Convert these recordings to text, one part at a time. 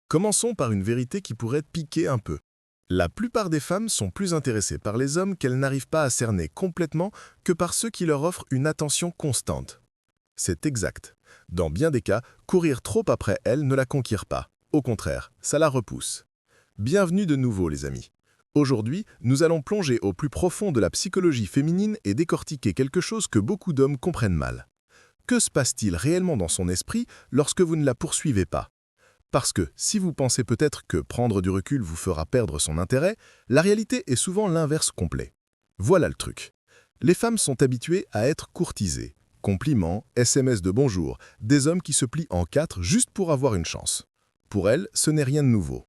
Commençons par une vérité qui pourrait piquer un peu. La plupart des femmes sont plus intéressées par les hommes qu'elles n'arrivent pas à cerner complètement que par ceux qui leur offrent une attention constante. C'est exact. Dans bien des cas, courir trop après elles ne la conquiert pas. Au contraire, ça la repousse. Bienvenue de nouveau, les amis. Aujourd'hui, nous allons plonger au plus profond de la psychologie féminine et décortiquer quelque chose que beaucoup d'hommes comprennent mal. Que se passe-t-il réellement dans son esprit lorsque vous ne la poursuivez pas ? Parce que, si vous pensez peut-être que prendre du recul vous fera perdre son intérêt, la réalité est souvent l'inverse complet. Voilà le truc. Les femmes sont habituées à être courtisées. Compliments, SMS de bonjour, des hommes qui se plient en quatre juste pour avoir une chance. Pour elles, ce n'est rien de nouveau.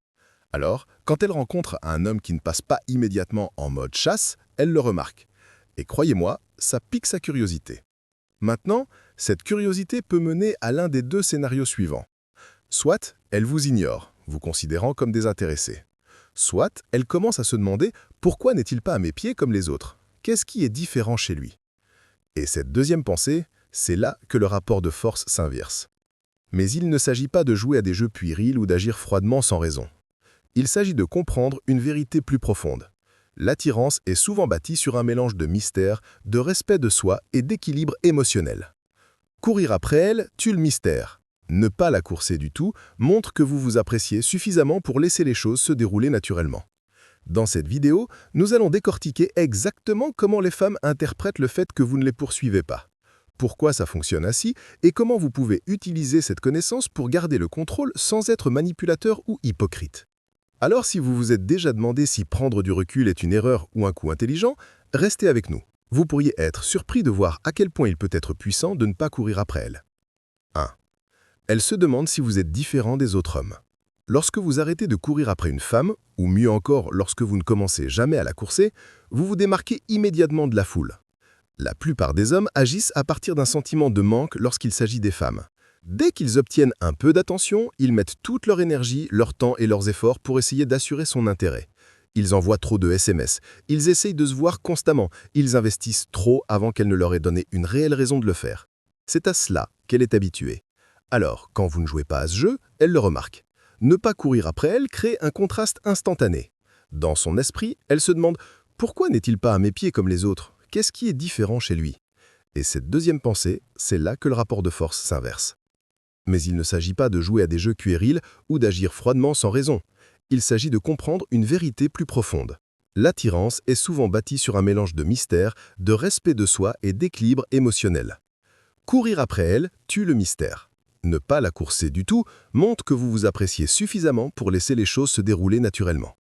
Alors, quand elles rencontrent un homme qui ne passe pas immédiatement en mode chasse, elles le remarquent. Et croyez-moi, ça pique sa curiosité. Maintenant, cette curiosité peut mener à l'un des deux scénarios suivants. Soit elle vous ignore, vous considérant comme désintéressé. Soit elle commence à se demander pourquoi n'est-il pas à mes pieds comme les autres? Qu'est-ce qui est différent chez lui? Et cette deuxième pensée, c'est là que le rapport de force s'inverse. Mais il ne s'agit pas de jouer à des jeux puérils ou d'agir froidement sans raison. Il s'agit de comprendre une vérité plus profonde. L'attirance est souvent bâtie sur un mélange de mystère, de respect de soi et d'équilibre émotionnel. Courir après elle tue le mystère. Ne pas la courser du tout montre que vous vous appréciez suffisamment pour laisser les choses se dérouler naturellement. Dans cette vidéo, nous allons décortiquer exactement comment les femmes interprètent le fait que vous ne les poursuivez pas. Pourquoi ça fonctionne ainsi et comment vous pouvez utiliser cette connaissance pour garder le contrôle sans être manipulateur ou hypocrite. Alors si vous vous êtes déjà demandé si prendre du recul est une erreur ou un coup intelligent, restez avec nous. Vous pourriez être surpris de voir à quel point il peut être puissant de ne pas courir après elle. 1. Elle se demande si vous êtes différent des autres hommes. Lorsque vous arrêtez de courir après une femme, ou mieux encore lorsque vous ne commencez jamais à la courser, vous vous démarquez immédiatement de la foule. La plupart des hommes agissent à partir d'un sentiment de manque lorsqu'il s'agit des femmes. Dès qu'ils obtiennent un peu d'attention, ils mettent toute leur énergie, leur temps et leurs efforts pour essayer d'assurer son intérêt. Ils envoient trop de SMS, ils essayent de se voir constamment, ils investissent trop avant qu'elle ne leur ait donné une réelle raison de le faire. C'est à cela qu'elle est habituée. Alors, quand vous ne jouez pas à ce jeu, elle le remarque. Ne pas courir après elle crée un contraste instantané. Dans son esprit, elle se demande « Pourquoi n'est-il pas à mes pieds comme les autres? Qu'est-ce qui est différent chez lui ?» Et cette deuxième pensée, c'est là que le rapport de force s'inverse. Mais il ne s'agit pas de jouer à des jeux puérils ou d'agir froidement sans raison. Il s'agit de comprendre une vérité plus profonde. L'attirance est souvent bâtie sur un mélange de mystère, de respect de soi et d'équilibre émotionnel. Courir après elle tue le mystère. Ne pas la courser du tout montre que vous vous appréciez suffisamment pour laisser les choses se dérouler naturellement.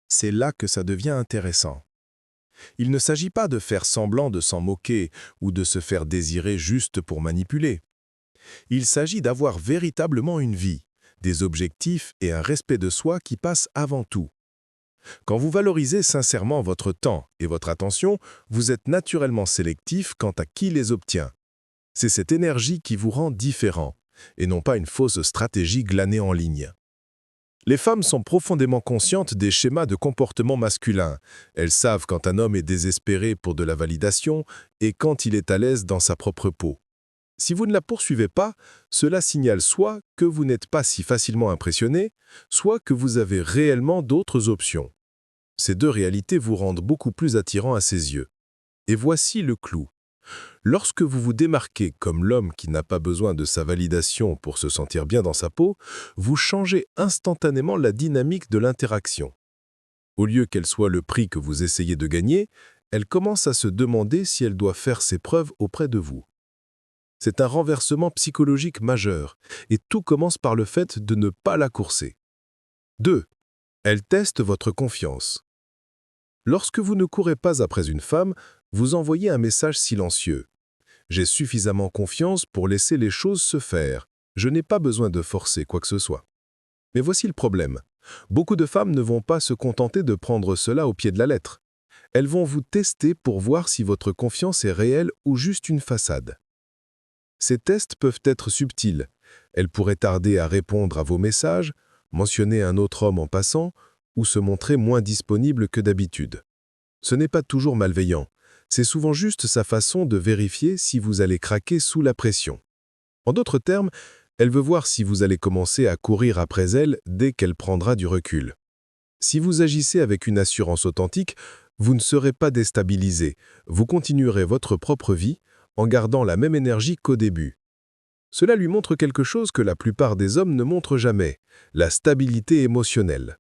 C'est là que ça devient intéressant. Il ne s'agit pas de faire semblant de s'en moquer ou de se faire désirer juste pour manipuler. Il s'agit d'avoir véritablement une vie, des objectifs et un respect de soi qui passent avant tout. Quand vous valorisez sincèrement votre temps et votre attention, vous êtes naturellement sélectif quant à qui les obtient. C'est cette énergie qui vous rend différent, et non pas une fausse stratégie glanée en ligne. Les femmes sont profondément conscientes des schémas de comportement masculin. Elles savent quand un homme est désespéré pour de la validation et quand il est à l'aise dans sa propre peau. Si vous ne la poursuivez pas, cela signale soit que vous n'êtes pas si facilement impressionné, soit que vous avez réellement d'autres options. Ces deux réalités vous rendent beaucoup plus attirant à ses yeux. Et voici le clou. Lorsque vous vous démarquez comme l'homme qui n'a pas besoin de sa validation pour se sentir bien dans sa peau, vous changez instantanément la dynamique de l'interaction. Au lieu qu'elle soit le prix que vous essayez de gagner, elle commence à se demander si elle doit faire ses preuves auprès de vous. C'est un renversement psychologique majeur, et tout commence par le fait de ne pas la courser. 2. Elle teste votre confiance. Lorsque vous ne courez pas après une femme, vous envoyez un message silencieux. J'ai suffisamment confiance pour laisser les choses se faire. Je n'ai pas besoin de forcer quoi que ce soit. Mais voici le problème. Beaucoup de femmes ne vont pas se contenter de prendre cela au pied de la lettre. Elles vont vous tester pour voir si votre confiance est réelle ou juste une façade. Ces tests peuvent être subtils. Elles pourraient tarder à répondre à vos messages, mentionner un autre homme en passant, ou se montrer moins disponible que d'habitude. Ce n'est pas toujours malveillant. C'est souvent juste sa façon de vérifier si vous allez craquer sous la pression. En d'autres termes, Elle veut voir si vous allez commencer à courir après elle dès qu'elle prendra du recul. Si vous agissez avec une assurance authentique, vous ne serez pas déstabilisé. Vous continuerez votre propre vie en gardant la même énergie qu'au début. Cela lui montre quelque chose que la plupart des hommes ne montrent jamais, la stabilité émotionnelle.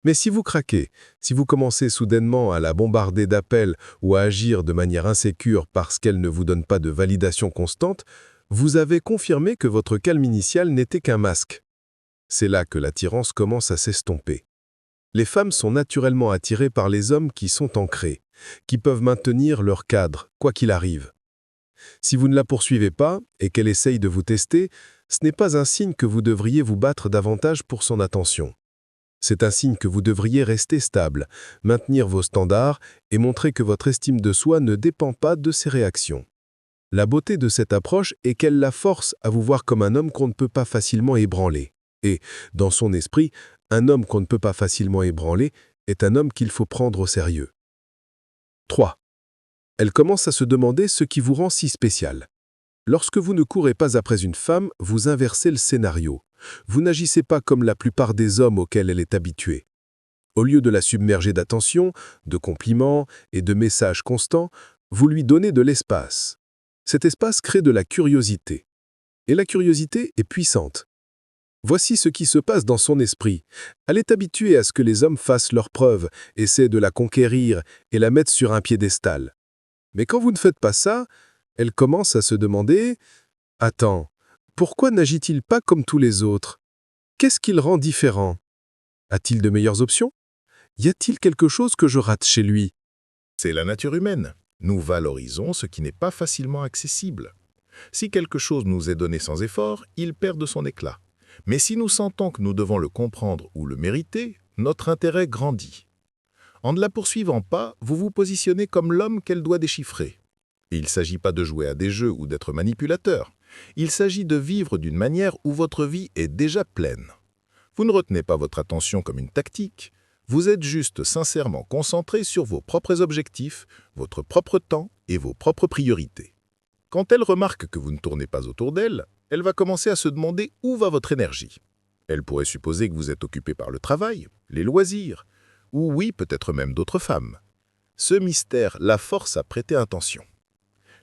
Mais si vous craquez, si vous commencez soudainement à la bombarder d'appels ou à agir de manière insécure parce qu'elle ne vous donne pas de validation constante, vous avez confirmé que votre calme initial n'était qu'un masque. C'est là que l'attirance commence à s'estomper. Les femmes sont naturellement attirées par les hommes qui sont ancrés, qui peuvent maintenir leur cadre, quoi qu'il arrive. Si vous ne la poursuivez pas et qu'elle essaye de vous tester, ce n'est pas un signe que vous devriez vous battre davantage pour son attention. C'est un signe que vous devriez rester stable, maintenir vos standards et montrer que votre estime de soi ne dépend pas de ses réactions. La beauté de cette approche est qu'elle la force à vous voir comme un homme qu'on ne peut pas facilement ébranler. Et, dans son esprit, un homme qu'on ne peut pas facilement ébranler est un homme qu'il faut prendre au sérieux. 3. Elle commence à se demander ce qui vous rend si spécial. Lorsque vous ne courez pas après une femme, vous inversez le scénario. Vous n'agissez pas comme la plupart des hommes auxquels elle est habituée. Au lieu de la submerger d'attention, de compliments et de messages constants, vous lui donnez de l'espace. Cet espace crée de la curiosité. Et la curiosité est puissante. Voici ce qui se passe dans son esprit. Elle est habituée à ce que les hommes fassent leurs preuves, essaient de la conquérir et la mettent sur un piédestal. Mais quand vous ne faites pas ça, elle commence à se demander « Attends, pourquoi n'agit-il pas comme tous les autres? Qu'est-ce qui le rend différent? A-t-il de meilleures options? Y a-t-il quelque chose que je rate chez lui ?» C'est la nature humaine. Nous valorisons ce qui n'est pas facilement accessible. Si quelque chose nous est donné sans effort, il perd de son éclat. Mais si nous sentons que nous devons le comprendre ou le mériter, notre intérêt grandit. En ne la poursuivant pas, vous vous positionnez comme l'homme qu'elle doit déchiffrer. Il ne s'agit pas de jouer à des jeux ou d'être manipulateur. Il s'agit de vivre d'une manière où votre vie est déjà pleine. Vous ne retenez pas votre attention comme une tactique. Vous êtes juste sincèrement concentré sur vos propres objectifs, votre propre temps et vos propres priorités. Quand elle remarque que vous ne tournez pas autour d'elle, elle va commencer à se demander où va votre énergie. Elle pourrait supposer que vous êtes occupé par le travail, les loisirs, ou oui, peut-être même d'autres femmes. Ce mystère la force à prêter attention.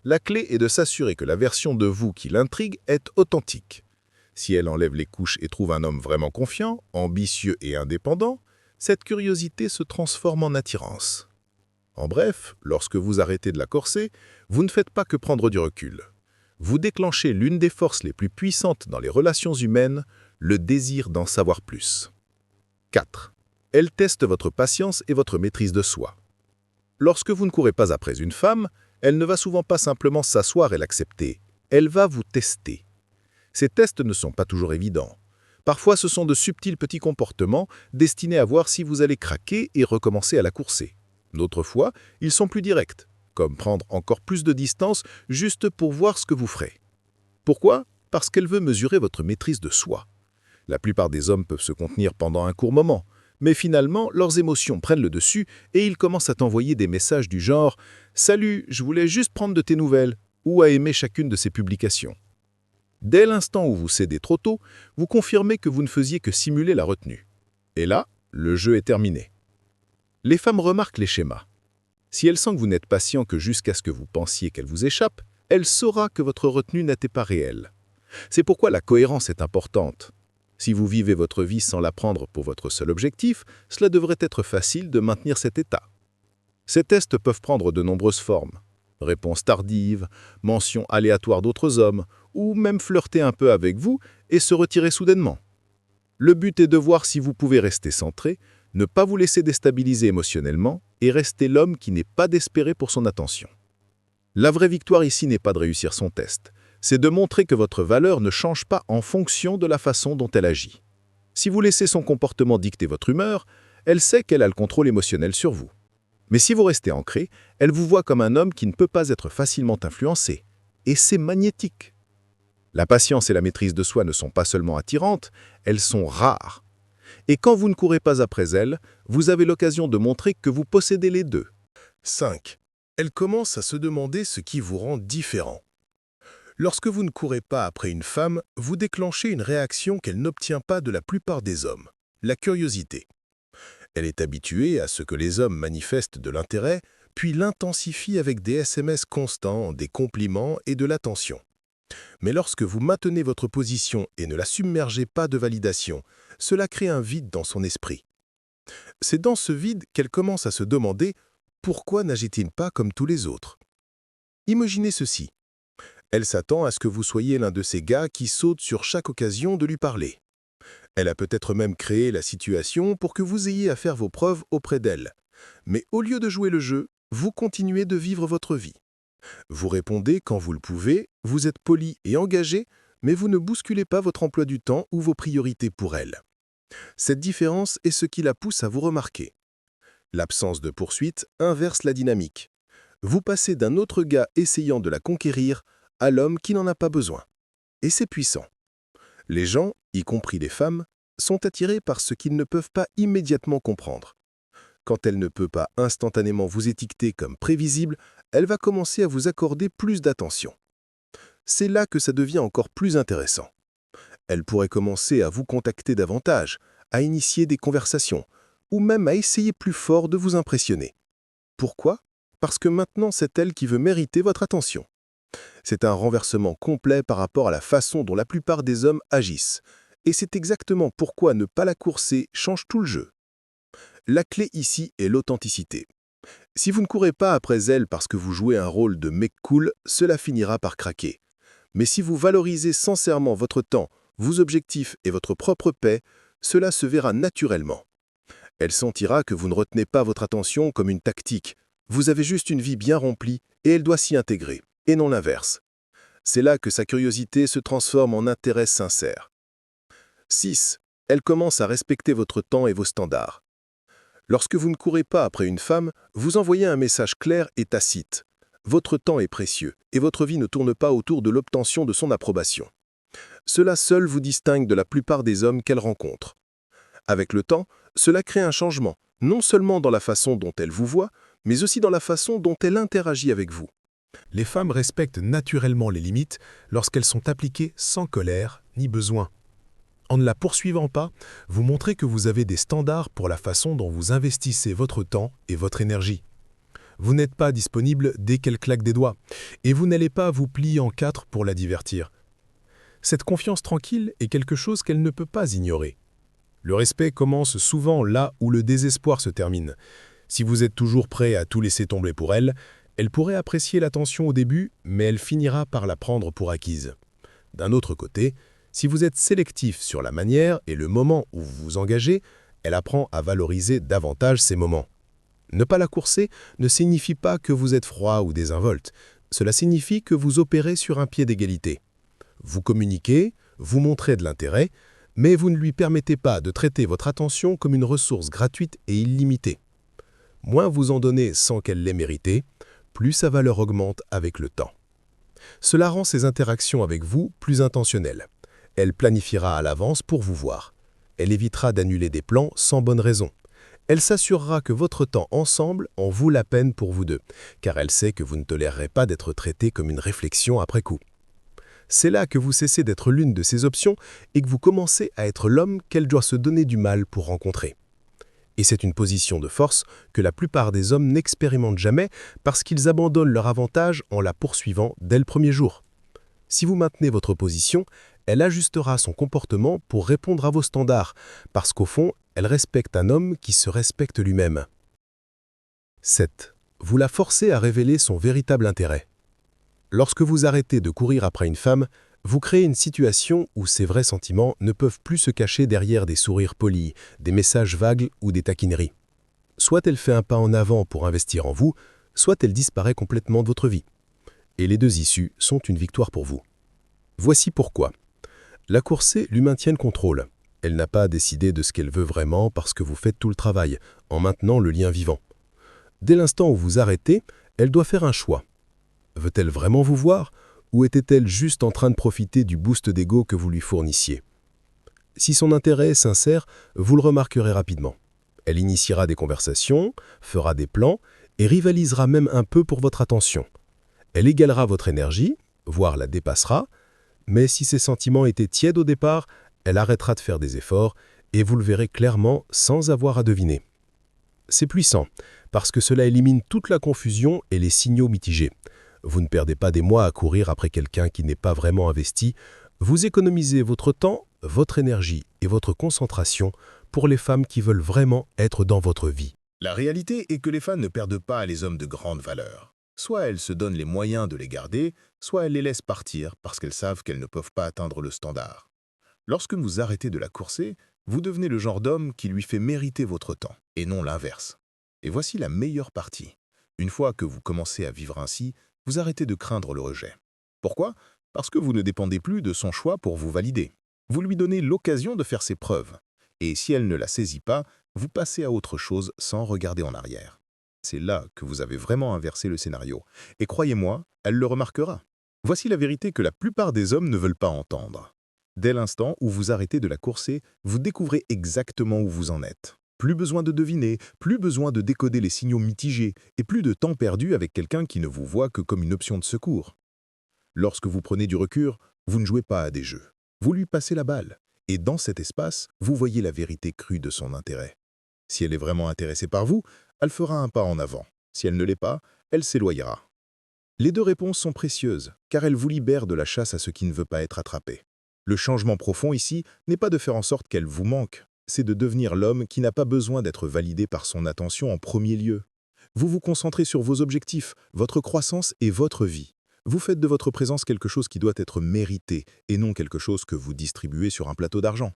La clé est de s'assurer que la version de vous qui l'intrigue est authentique. Si elle enlève les couches et trouve un homme vraiment confiant, ambitieux et indépendant, cette curiosité se transforme en attirance. En bref, lorsque vous arrêtez de la corser, vous ne faites pas que prendre du recul. Vous déclenchez l'une des forces les plus puissantes dans les relations humaines, le désir d'en savoir plus. 4. Elle teste votre patience et votre maîtrise de soi. Lorsque vous ne courez pas après une femme, elle ne va souvent pas simplement s'asseoir et l'accepter. Elle va vous tester. Ces tests ne sont pas toujours évidents. Parfois, ce sont de subtils petits comportements destinés à voir si vous allez craquer et recommencer à la courser. D'autres fois, ils sont plus directs, comme prendre encore plus de distance juste pour voir ce que vous ferez. Pourquoi? Parce qu'elle veut mesurer votre maîtrise de soi. La plupart des hommes peuvent se contenir pendant un court moment, mais finalement, leurs émotions prennent le dessus et ils commencent à t'envoyer des messages du genre « Salut, je voulais juste prendre de tes nouvelles » ou à aimer chacune de ses publications. Dès l'instant où vous cédez trop tôt, vous confirmez que vous ne faisiez que simuler la retenue. Et là, le jeu est terminé. Les femmes remarquent les schémas. Si elle sent que vous n'êtes patient que jusqu'à ce que vous pensiez qu'elle vous échappe, elle saura que votre retenue n'était pas réelle. C'est pourquoi la cohérence est importante. Si vous vivez votre vie sans la prendre pour votre seul objectif, cela devrait être facile de maintenir cet état. Ces tests peuvent prendre de nombreuses formes. Réponses tardives, mentions aléatoires d'autres hommes, ou même flirter un peu avec vous et se retirer soudainement. Le but est de voir si vous pouvez rester centré, ne pas vous laisser déstabiliser émotionnellement et rester l'homme qui n'est pas désespéré pour son attention. La vraie victoire ici n'est pas de réussir son test, c'est de montrer que votre valeur ne change pas en fonction de la façon dont elle agit. Si vous laissez son comportement dicter votre humeur, elle sait qu'elle a le contrôle émotionnel sur vous. Mais si vous restez ancré, elle vous voit comme un homme qui ne peut pas être facilement influencé. Et c'est magnétique. La patience et la maîtrise de soi ne sont pas seulement attirantes, elles sont rares. Et quand vous ne courez pas après elles, vous avez l'occasion de montrer que vous possédez les deux. 5. Elle commence à se demander ce qui vous rend différent. Lorsque vous ne courez pas après une femme, vous déclenchez une réaction qu'elle n'obtient pas de la plupart des hommes, la curiosité. Elle est habituée à ce que les hommes manifestent de l'intérêt, puis l'intensifient avec des SMS constants, des compliments et de l'attention. Mais lorsque vous maintenez votre position et ne la submergez pas de validation, cela crée un vide dans son esprit. C'est dans ce vide qu'elle commence à se demander « Pourquoi n'agit-il pas comme tous les autres ?» Imaginez ceci. Elle s'attend à ce que vous soyez l'un de ces gars qui sautent sur chaque occasion de lui parler. Elle a peut-être même créé la situation pour que vous ayez à faire vos preuves auprès d'elle. Mais au lieu de jouer le jeu, vous continuez de vivre votre vie. Vous répondez quand vous le pouvez, vous êtes poli et engagé, mais vous ne bousculez pas votre emploi du temps ou vos priorités pour elle. Cette différence est ce qui la pousse à vous remarquer. L'absence de poursuite inverse la dynamique. Vous passez d'un autre gars essayant de la conquérir à l'homme qui n'en a pas besoin. Et c'est puissant. Les gens, y compris les femmes, sont attirés par ce qu'ils ne peuvent pas immédiatement comprendre. Quand elle ne peut pas instantanément vous étiqueter comme prévisible, elle va commencer à vous accorder plus d'attention. C'est là que ça devient encore plus intéressant. Elle pourrait commencer à vous contacter davantage, à initier des conversations, ou même à essayer plus fort de vous impressionner. Pourquoi? Parce que maintenant c'est elle qui veut mériter votre attention. C'est un renversement complet par rapport à la façon dont la plupart des hommes agissent. Et c'est exactement pourquoi ne pas la courser change tout le jeu. La clé ici est l'authenticité. Si vous ne courez pas après elle parce que vous jouez un rôle de mec cool, cela finira par craquer. Mais si vous valorisez sincèrement votre temps, vos objectifs et votre propre paix, cela se verra naturellement. Elle sentira que vous ne retenez pas votre attention comme une tactique. Vous avez juste une vie bien remplie et elle doit s'y intégrer, et non l'inverse. C'est là que sa curiosité se transforme en intérêt sincère. 6. Elle commence à respecter votre temps et vos standards. Lorsque vous ne courez pas après une femme, vous envoyez un message clair et tacite. Votre temps est précieux et votre vie ne tourne pas autour de l'obtention de son approbation. Cela seul vous distingue de la plupart des hommes qu'elle rencontre. Avec le temps, cela crée un changement, non seulement dans la façon dont elle vous voit, mais aussi dans la façon dont elle interagit avec vous. Les femmes respectent naturellement les limites lorsqu'elles sont appliquées sans colère ni besoin. En ne la poursuivant pas, vous montrez que vous avez des standards pour la façon dont vous investissez votre temps et votre énergie. Vous n'êtes pas disponible dès qu'elle claque des doigts, et vous n'allez pas vous plier en quatre pour la divertir. Cette confiance tranquille est quelque chose qu'elle ne peut pas ignorer. Le respect commence souvent là où le désespoir se termine. Si vous êtes toujours prêt à tout laisser tomber pour elle, elle pourrait apprécier l'attention au début, mais elle finira par la prendre pour acquise. D'un autre côté, si vous êtes sélectif sur la manière et le moment où vous vous engagez, elle apprend à valoriser davantage ces moments. Ne pas la courser ne signifie pas que vous êtes froid ou désinvolte. Cela signifie que vous opérez sur un pied d'égalité. Vous communiquez, vous montrez de l'intérêt, mais vous ne lui permettez pas de traiter votre attention comme une ressource gratuite et illimitée. Moins vous en donnez sans qu'elle l'ait mérité, plus sa valeur augmente avec le temps. Cela rend ses interactions avec vous plus intentionnelles. Elle planifiera à l'avance pour vous voir. Elle évitera d'annuler des plans sans bonne raison. Elle s'assurera que votre temps ensemble en vaut la peine pour vous deux, car elle sait que vous ne tolérerez pas d'être traité comme une réflexion après coup. C'est là que vous cessez d'être l'une de ses options et que vous commencez à être l'homme qu'elle doit se donner du mal pour rencontrer. Et c'est une position de force que la plupart des hommes n'expérimentent jamais parce qu'ils abandonnent leur avantage en la poursuivant dès le premier jour. Si vous maintenez votre position, elle ajustera son comportement pour répondre à vos standards, parce qu'au fond, elle respecte un homme qui se respecte lui-même. 7. Vous la forcez à révéler son véritable intérêt. Lorsque vous arrêtez de courir après une femme, vous créez une situation où ses vrais sentiments ne peuvent plus se cacher derrière des sourires polis, des messages vagues ou des taquineries. Soit elle fait un pas en avant pour investir en vous, soit elle disparaît complètement de votre vie. Et les deux issues sont une victoire pour vous. Voici pourquoi. La courser lui maintient le contrôle. Elle n'a pas décidé de ce qu'elle veut vraiment parce que vous faites tout le travail, en maintenant le lien vivant. Dès l'instant où vous arrêtez, elle doit faire un choix. Veut-elle vraiment vous voir ou était-elle juste en train de profiter du boost d'ego que vous lui fournissiez? Si son intérêt est sincère, vous le remarquerez rapidement. Elle initiera des conversations, fera des plans et rivalisera même un peu pour votre attention. Elle égalera votre énergie voire la dépassera, mais si ses sentiments étaient tièdes au départ, elle arrêtera de faire des efforts et vous le verrez clairement sans avoir à deviner. C'est puissant, parce que cela élimine toute la confusion et les signaux mitigés. Vous ne perdez pas des mois à courir après quelqu'un qui n'est pas vraiment investi, vous économisez votre temps, votre énergie et votre concentration pour les femmes qui veulent vraiment être dans votre vie. La réalité est que les femmes ne perdent pas les hommes de grande valeur. Soit elles se donnent les moyens de les garder, soit elles les laissent partir parce qu'elles savent qu'elles ne peuvent pas atteindre le standard. Lorsque vous arrêtez de la courser, vous devenez le genre d'homme qui lui fait mériter votre temps, et non l'inverse. Et voici la meilleure partie. Une fois que vous commencez à vivre ainsi, vous arrêtez de craindre le rejet. Pourquoi? Parce que vous ne dépendez plus de son choix pour vous valider. Vous lui donnez l'occasion de faire ses preuves. Et si elle ne la saisit pas, vous passez à autre chose sans regarder en arrière. C'est là que vous avez vraiment inversé le scénario. Et croyez-moi, elle le remarquera. Voici la vérité que la plupart des hommes ne veulent pas entendre. Dès l'instant où vous arrêtez de la courser, vous découvrez exactement où vous en êtes. Plus besoin de deviner, plus besoin de décoder les signaux mitigés et plus de temps perdu avec quelqu'un qui ne vous voit que comme une option de secours. Lorsque vous prenez du recul, vous ne jouez pas à des jeux. Vous lui passez la balle. Et dans cet espace, vous voyez la vérité crue de son intérêt. Si elle est vraiment intéressée par vous, elle fera un pas en avant. Si elle ne l'est pas, elle s'éloignera. Les deux réponses sont précieuses, car elles vous libèrent de la chasse à ce qui ne veut pas être attrapé. Le changement profond ici n'est pas de faire en sorte qu'elle vous manque, c'est de devenir l'homme qui n'a pas besoin d'être validé par son attention en premier lieu. Vous vous concentrez sur vos objectifs, votre croissance et votre vie. Vous faites de votre présence quelque chose qui doit être mérité et non quelque chose que vous distribuez sur un plateau d'argent.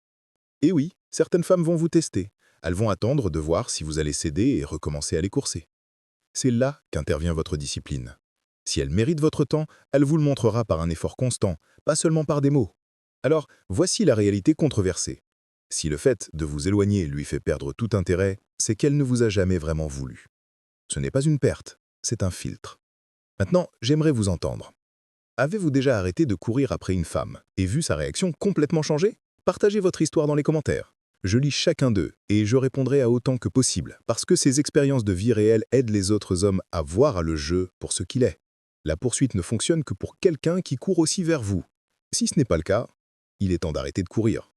Et oui, certaines femmes vont vous tester. Elles vont attendre de voir si vous allez céder et recommencer à les courser. C'est là qu'intervient votre discipline. Si elle mérite votre temps, elle vous le montrera par un effort constant, pas seulement par des mots. Alors, voici la réalité controversée. Si le fait de vous éloigner lui fait perdre tout intérêt, c'est qu'elle ne vous a jamais vraiment voulu. Ce n'est pas une perte, c'est un filtre. Maintenant, j'aimerais vous entendre. Avez-vous déjà arrêté de courir après une femme et vu sa réaction complètement changer? Partagez votre histoire dans les commentaires. Je lis chacun d'eux et je répondrai à autant que possible parce que ces expériences de vie réelle aident les autres hommes à voir le jeu pour ce qu'il est. La poursuite ne fonctionne que pour quelqu'un qui court aussi vers vous. Si ce n'est pas le cas, il est temps d'arrêter de courir.